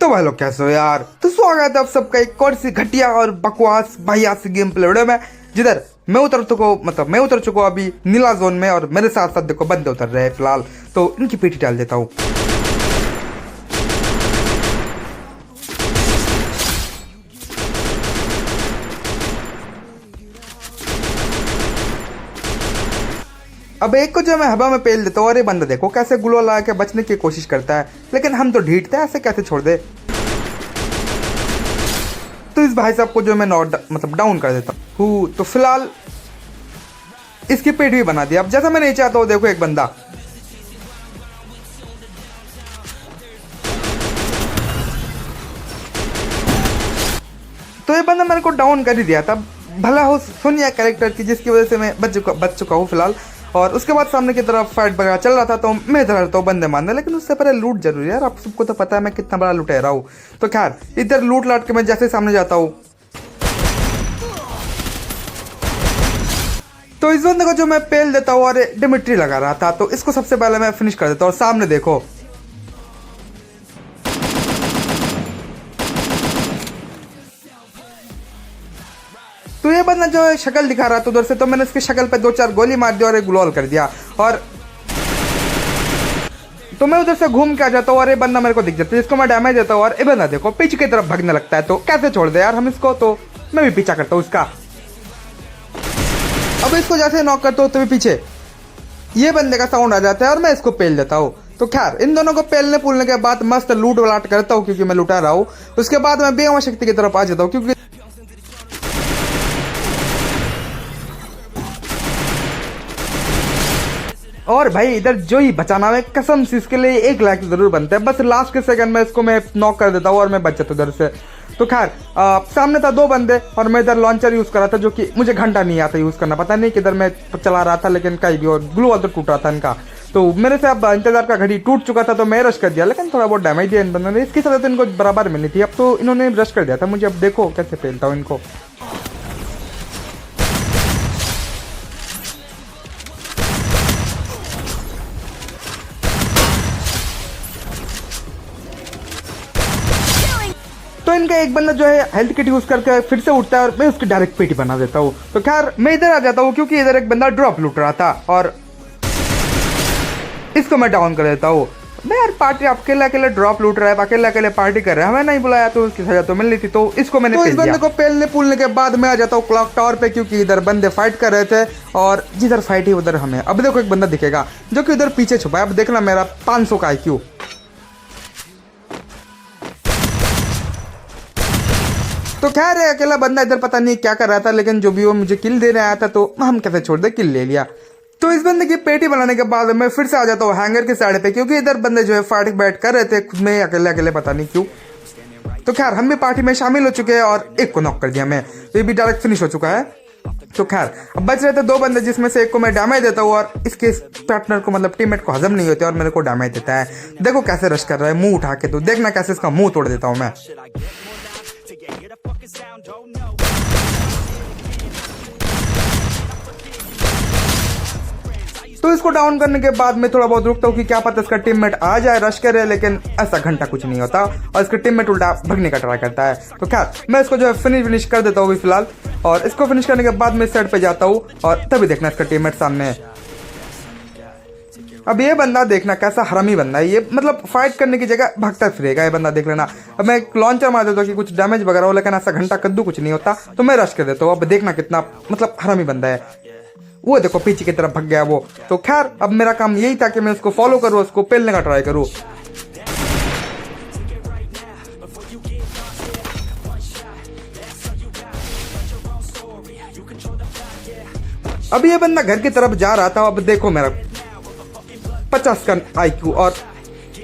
तो भाई लोग कैसे हो यार। तो स्वागत है आप सबका एक और सी घटिया और बकवास भैया सी गेम प्ले वीडियो में, जिधर मैं उतर चुका हूँ अभी नीला जोन में, और मेरे साथ साथ देखो बंदे उतर रहे हैं फिलहाल। तो इनकी पीठी डाल देता हूँ। अब एक को जो मैं हवा में पेल देता हूँ और ये बंदा देखो कैसे गुलो लगा के बचने की कोशिश करता है, लेकिन हम तो ढीठते हैं, ऐसे कैसे छोड़ दे। तो इस भाई साहब को जो मैं डाउन कर देता हूँ। तो फिलहाल इसकी पेट भी बना दिया। अब जैसा मैं नहीं चाहता हूँ, देखो एक बंदा तो ये बंदा मेरे को डाउन कर ही दिया था। भला हो सोनिया कैरेक्टर की, जिसकी वजह से मैं बच चुका हूँ फिलहाल। और उसके बाद सामने की तरफ फाइट वगैरह चल रहा था, तो मैं इधर रहता हूँ बंदे मारने, लेकिन उससे पहले लूट जरूरी है यार। आप सबको तो पता है मैं कितना बड़ा लुटेरा हूँ। तो खैर इधर लूट लाट के मैं जैसे सामने जाता हूँ, तो इस बंदे को जो मैं पेल देता हूँ और डिमिट्री लगा रहा था, तो इसको सबसे पहले मैं फिनिश कर देता हूँ। और सामने देखो तो ये बंदा जो है शक्ल दिखा रहा था उधर से, तो मैंने इसकी शक्ल पे 2-4 गोली मार दी और एक ग्लोल कर दिया। और तो मैं उधर से घूम के आ जाता हूँ और ये बंदा मेरे को दिख जाता है, जिसको मैं डैमेज देता हूँ। और ये बंदा देखो पीछे की तरफ भागने लगता है, तो कैसे छोड़ दे यार हम इसको। तो मैं भी पीछा करता हूँ इसका। अब इसको जैसे नॉक करता हूँ तो भी पीछे ये बंदे का साउंड आ जाता है और मैं इसको पेल देता हूँ। तो खैर इन दोनों को पेलने पुलने के बाद मस्त लूट वलाट करता हूँ, क्योंकि मैं लुटा रहा हूँ। उसके बाद मैं बेगम शक्ति की तरफ आ जाता हूँ, क्योंकि और भाई इधर जो ही बचाना है कसम से इसके लिए 1 लाख जरूर बनता है। बस लास्ट के सेकंड में इसको मैं नॉक कर देता हूँ और मैं बच जाता हूँ उधर से। तो खैर सामने था 2 बंदे और मैं इधर लॉन्चर यूज कर रहा था, जो कि मुझे घंटा नहीं आता यूज करना, पता नहीं किधर मैं चला रहा था, लेकिन कहीं भी। और ग्लू वॉल तो टूट रहा था इनका, तो मेरे से अब इंतजार का घड़ी टूट चुका था, तो मैं रश कर दिया, लेकिन थोड़ा बहुत डैमेज दिया इन बंदों ने। इसकी सजा तो इनको बराबर मिलनी थी, अब तो इन्होंने रश कर दिया था मुझे। अब देखो कैसे फेलता हूँ इनको। तो इनका एक बंदा जो है हेल्थ किट यूज करके फिर से उठता है और मैं उसकी डायरेक्ट पेटी बना देता हूँ। तो खैर मैं इधर आ जाता हूँ, क्योंकि इधर एक बंदा ड्रॉप लूट रहा था और इसको मैं डाउन कर देता हूँ। मैं यार पार्टी अकेले अकेले ड्रॉप लूट रहा है, अकेले अकेले पार्टी कर रहा है, हमें नहीं बुलाया तो उसकी सजा तो मिलनी थी। तो इसको मैंने तो इस बंदे को पेलने पुलने के बाद मैं आ जाता हूँ क्लॉक टावर पे, क्योंकि इधर बंदे फाइट कर रहे थे और जिधर फाइट है उधर हमें। अब देखो एक बंदा दिखेगा जो कि उधर पीछे छुपा है। अब देखना मेरा 500 का IQ। तो खैर अकेला बंदा इधर पता नहीं क्या कर रहा था, लेकिन जो भी वो मुझे किल देने आया था, तो हम कैसे छोड़ दे, किल ले लिया। तो इस बंदे की पेटी बनाने के बाद मैं फिर से आ जाता हूँ हैंगर के साइड पे, क्योंकि इधर बंदे जो है फाइट बैठ कर रहे थे खुद में अकेले अकेले, पता नहीं क्यों। तो खैर हम भी पार्टी में शामिल हो चुके हैं और एक को नॉक कर दिया मैं, तो ये भी डायरेक्ट फिनिश हो चुका है। तो खैर अब बच रहे थे 2 बंदे, जिसमें से एक को मैं डैमेज देता हूँ और इसके पार्टनर को टीममेट को हजम नहीं होते और मेरे को डैमेज देता है। देखो कैसे रश कर रहा है मुंह उठा के, तो देखना कैसे इसका मुंह तोड़ देता हूँ मैं। तो इसको डाउन करने के बाद मैं थोड़ा बहुत रुकता हूँ कि क्या पता इसका टीममेट आ जाए रश करे, लेकिन ऐसा घंटा कुछ नहीं होता और इसका टीममेट उल्टा भगने का ट्राई करता है। तो खैर मैं इसको जो है फिनिश कर देता हूँ फिलहाल। और इसको फिनिश करने के बाद मैं साइड पे जाता हूँ और तभी देखना इसका टीममेट सामने है। अब ये बंदा देखना कैसा हरामी बंदा है, ये फाइट करने की जगह भागता फिरेगा ये बंदा, देख लेना। अब मैं एक लॉन्चर मार देता हूँ कि कुछ डैमेज वगैरह हो, लेकिन ऐसा घंटा कद्दू कुछ नहीं होता, तो मैं रश कर देता हूँ। अब देखना कितना हरामी बंदा है वो, देखो पीछे की तरफ भाग गया वो। तो खैर अब मेरा काम यही था कि मैं उसको फॉलो करूँ, उसको पेलने का ट्राई करूँ। अब ये बंदा घर की तरफ जा रहा था। अब देखो मेरा 50 का IQ और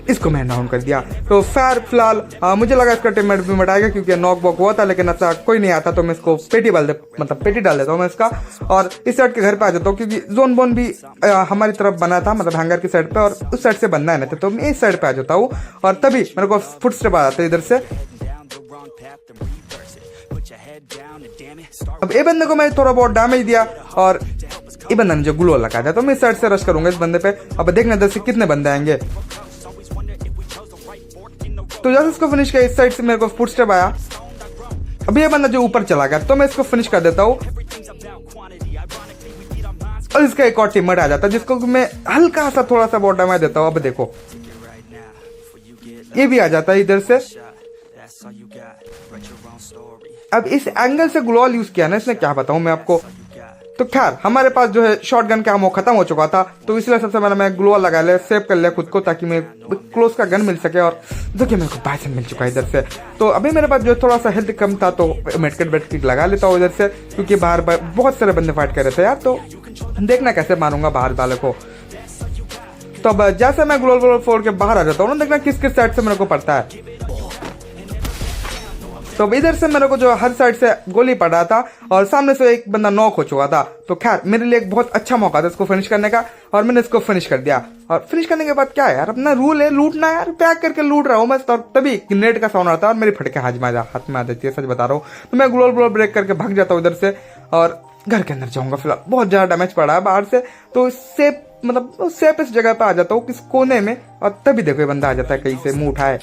इसको मैं डाउन कर दिया। तो फिलहाल मुझे लगा इसका टीममेट भी मटाएगा, क्योंकि नॉक वॉक हुआ था, लेकिन ऐसा कोई नहीं आता। तो मैं इसको पेटी डाल देता हूँ मैं इसका, और इस साइड के घर पे आ जाता हूँ, क्योंकि जोन बोन भी हमारी तरफ बना था, हैंगर की साइड पे, और उस साइड से बनना है ना, तो मैं इस साइड पे आ जाता हूँ। और तभी मेरे को फुटस्टेप आ जाता है इधर से। अब ये बंदे को मैं थोड़ा बहुत डैमेज दिया और ये बंदा मुझे ग्लो लगा दिया, तो मैं इस साइड से रश करूंगा इस बंदे पे। अब देखना इधर से कितने बंदे आएंगे। तो जैसे इसको फिनिश किया, इस साइड से मेरे को फुटस्टेप आया। अब ये बंदा जो ऊपर चला गया, तो मैं इसको फिनिश कर देता हूँ और इसका एक और टीममेट आ जाता है जिसको मैं हल्का सा थोड़ा सा बहुत डैमेज देता हूँ। अब देखो ये भी आ जाता है इधर से। अब इस एंगल से ग्लोअल यूज किया ना इसने, क्या बताऊं मैं आपको। तो खैर हमारे पास जो है शॉटगन का एमो खत्म हो चुका था, तो इसलिए सबसे पहले मैं ग्लोअल लगा लिया, सेव कर लिया खुद को ताकि मैं क्लोज का गन मिल सके। और देखिए मेरे को बाइसन मिल चुका है इधर से। तो अभी मेरे पास जो थोड़ा सा हेल्थ कम था, तो मेडकिट वेडकिट लगा लेता हूँ इधर से, क्योंकि बाहर बहुत सारे बंदे फाइट कर रहे थे यार, तो देखना कैसे मारूंगा बाहर वाले को। तो अब जैसे मैं ग्लोअल फोड़ के बाहर आ जाता हूँ ना, देखना किस किस साइड से मेरे को पड़ता है। तो इधर से मेरे को जो हर साइड से गोली पड़ रहा था और सामने से एक बंदा नॉक हो चुका था। तो खैर मेरे लिए एक बहुत अच्छा मौका था इसको फिनिश करने का, और मैंने इसको फिनिश कर दिया। और फिनिश करने के बाद क्या है यार, अपना रूल है लूटना यार, पैक करके लूट रहा हूँ मैं। तो तभी ग्रेनेड का साउंड आता है और मेरी फटके हाथ में आ जाती है, सच बता रहा हूँ। तो मैं ग्लोअल ब्रेक करके भाग जाता हूँ इधर से और घर के अंदर जाऊंगा। फिलहाल बहुत ज्यादा डैमेज पड़ा है बाहर से, तो सेफ मतलब सेफ इस जगह पे आ जाता हूँ किस कोने में। और तभी देखो ये बंदा आ जाता है कहीं से मुंह उठाए।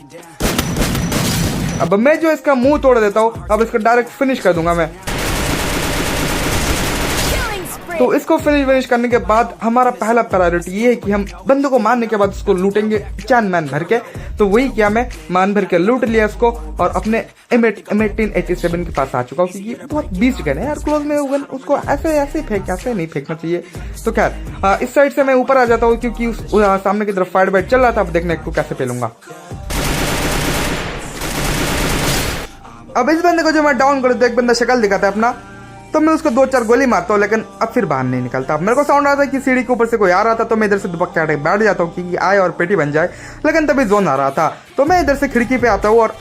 अब मैं जो इसका मुंह तोड़ देता हूँ, अब इसको डायरेक्ट फिनिश कर दूंगा मैं। तो इसको फिनिश करने के बाद हमारा पहला प्रायोरिटी ये है कि हम बंदे को मारने के बाद उसको लूटेंगे चांद मान भर के। तो वही किया, मैं मान भर के लूट लिया इसको और अपने M1887 के पास आ चुका हूँ, क्योंकि बहुत बीच गए यार क्लोज में गन, उसको ऐसे फेंक, ऐसे नहीं फेंकना चाहिए। तो खैर इस साइड से मैं ऊपर आ जाता हूँ, क्योंकि उस सामने की तरफ फाइट बाइट चल रहा था। अब देखने को कैसे पेलूंगा। अब इस बंदे को जो मैं डाउन कर देता, एक बंदा शक्ल दिखाता है अपना, तो मैं उसको 2-4 गोली मारता हूँ, लेकिन अब फिर बाहर नहीं निकलता। अब मेरे को साउंड आता है कि सीढ़ी के ऊपर से कोई आ रहा था, तो मैं इधर से दुपट्टा हटा के बैठ जाता हूँ कि आए और पेटी बन जाए। लेकिन तभी जोन आ रहा था, तो मैं इधर से खिड़की पे आता हूँ और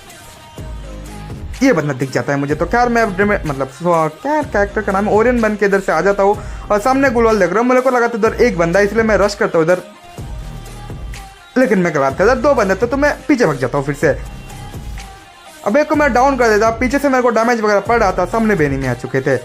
ये बंदा दिख जाता है मुझे। तो खैर मैं मतलब क्या कैरेक्टर का नाम है, ओरियन बन के इधर से आ जाता हूँ और सामने गुलाल देख रहा हूँ। मेरे को लगा था उधर एक बंदा, इसलिए मैं रश करता हूँ उधर, लेकिन मैं गलत था, इधर 2 बंदे थे। तो मैं पीछे भाग जाता हूँ फिर से। अब एक को मैं डाउन कर देता, पीछे से मेरे को डैमेज वगैरह पड़ रहा था, सामने भी एनिमी आ चुके थे।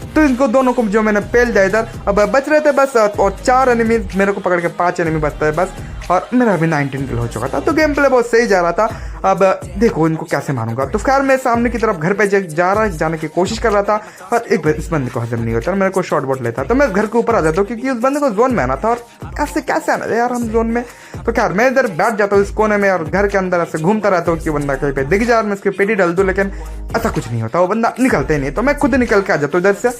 तो इनको दोनों को जो मैंने पेल दिया इधर, अब बच रहे थे बस और 4 एनिमी मेरे को पकड़ के 5 एनिमी बचता है बस, और मेरा अभी 19 किल हो चुका था। तो गेम प्ले बहुत सही जा रहा था। अब देखो इनको कैसे मारूंगा। तो खैर मैं सामने की तरफ घर पे जाने की कोशिश कर रहा था, और एक बार इस बंदे को हजम नहीं होता, मेरे को शॉर्ट बोट लेता। तो मैं घर के ऊपर आ जाता हूँ, क्योंकि उस बंदे को जोन में आना था, और कैसे आना यार हम जोन में। तो खैर मैं इधर बैठ जाता हूँ इस कोने में और घर के अंदर ऐसे घूमता रहता हूँ कि बंदा कहीं पे दिख जाए, मैं इसकी पेटी डाल दूँ, लेकिन ऐसा कुछ नहीं होता, वो बंदा निकलते ही नहीं। तो मैं खुद निकल के आ जाता हूँ इधर से,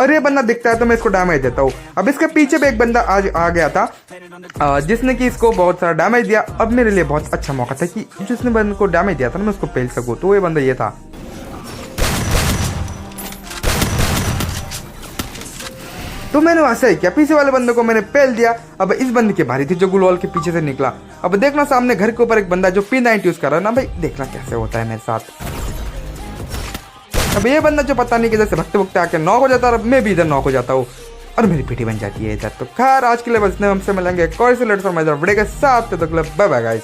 और ये बंदा दिखता है तो मैं इसको डैमेज देता हूँ। अब इसके पीछे भी एक बंदा आ गया था जिसने कि इसको बहुत सारा डैमेज दिया। अब मेरे लिए बहुत अच्छा मौका था कि जिसने बंदे को डैमेज दिया था ना मैं उसको पेल सकूँ। तो ये बंदा ये था। तो मैंने वैसे ही किया, पीछे वाले बंदे को मैंने पेल दिया। अब इस बंदे की बारी थी जो गुलवाल के पीछे से निकला। अब देखना सामने घर के ऊपर एक बंदा जो P90 यूज कर रहा है ना भाई, देखना कैसे होता है मेरे साथ। अब ये बंदा जो पता नहीं किधर से भगते आके नॉक हो जाता है, और मैं भी इधर नॉक हो जाता हूँ और मेरी पीठी बन जाती है इधर। तो खैर आज के लिए बस हमसे मिलेंगे एक और से वीडियो के साथ। तो बाय बाय गाइस।